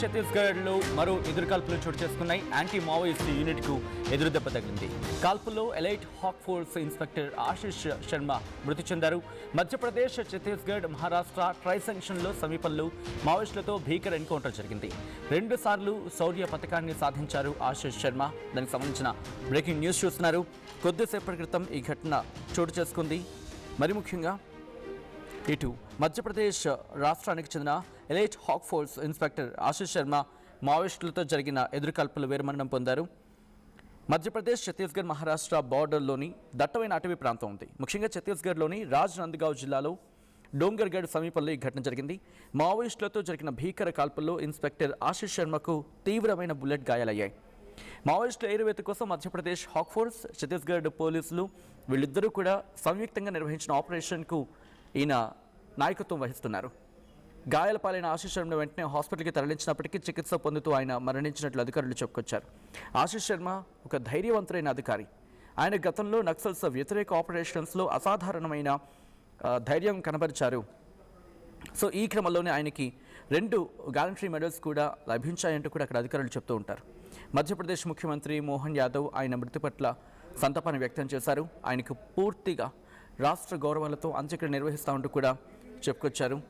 ఛత్తీస్గఢ్లో మరో ఎదురుకాల్పులు చోటు చేసుకున్నాయి. యాంటీ మావోయిస్ట్ యూనిట్కు ఎదురుదెబ్బ తగిలింది. కాల్పుల్లో elite Hawk Force inspector Ashish Sharma మృతి చెందారు. మధ్యప్రదేశ్, ఛత్తీస్గఢ్, మహారాష్ట్ర ట్రైసెక్షన్లో సమీపంలో మావోయిస్టులతో భీకర ఎన్కౌంటర్ జరిగింది. 2 సార్లు శౌర్య పథకాన్ని సాధించారు ఆశిష్ శర్మ. దానికి సంబంధించిన బ్రేకింగ్ న్యూస్ చూస్తున్నారు. కొద్దిసేపటి క్రితం ఈ ఘటన చోటు చేసుకుంది. మరి ముఖ్యంగా ఇటు మధ్యప్రదేశ్ రాష్ట్రానికి చెందిన elite Hawk Force inspector Ashish Sharma మావోయిస్టులతో జరిగిన ఎదురుకాల్పులు వీరమరణం పొందారు. మధ్యప్రదేశ్, ఛత్తీస్గఢ్, మహారాష్ట్ర బార్డర్లోని దట్టమైన అటవీ ప్రాంతం ఉంది. ముఖ్యంగా ఛత్తీస్గఢ్లోని రాజ్నందగావ్ జిల్లాలో డోంగర్గఢ్ సమీపంలో ఈ ఘటన జరిగింది. మావోయిస్టులతో జరిగిన భీకర కాల్పుల్లో ఇన్స్పెక్టర్ ఆశిష్ శర్మకు తీవ్రమైన బుల్లెట్ గాయాలయ్యాయి. మావోయిస్టుల ఏరువేత కోసం మధ్యప్రదేశ్ హాక్ ఫోర్స్, ఛత్తీస్గఢ్ పోలీసులు వీళ్ళిద్దరూ కూడా సంయుక్తంగా నిర్వహించిన ఆపరేషన్కు ఈయన నాయకత్వం వహిస్తున్నారు. గాయాల పాలైన ఆశిష్ శర్మను వెంటనే హాస్పిటల్కి తరలించినప్పటికీ చికిత్స పొందుతూ ఆయన మరణించినట్లు అధికారులు చెప్పుకొచ్చారు. ఆశిష్ శర్మ ఒక ధైర్యవంతులైన అధికారి. ఆయన గతంలో నక్సల్స్ వ్యతిరేక ఆపరేషన్స్లో అసాధారణమైన ధైర్యం కనబరిచారు. సో ఈ క్రమంలోనే ఆయనకి 2 గ్యాలంటరీ మెడల్స్ కూడా లభించాయంటూ కూడా అక్కడ అధికారులు చెప్తూ ఉంటారు. మధ్యప్రదేశ్ ముఖ్యమంత్రి మోహన్ యాదవ్ ఆయన మృతి పట్ల సంతాపాన్ని వ్యక్తం చేశారు. ఆయనకు పూర్తిగా రాష్ట్ర గౌరవాలతో అంత్యక్రియ నిర్వహిస్తామంటూ కూడా చెప్పుకొచ్చారు.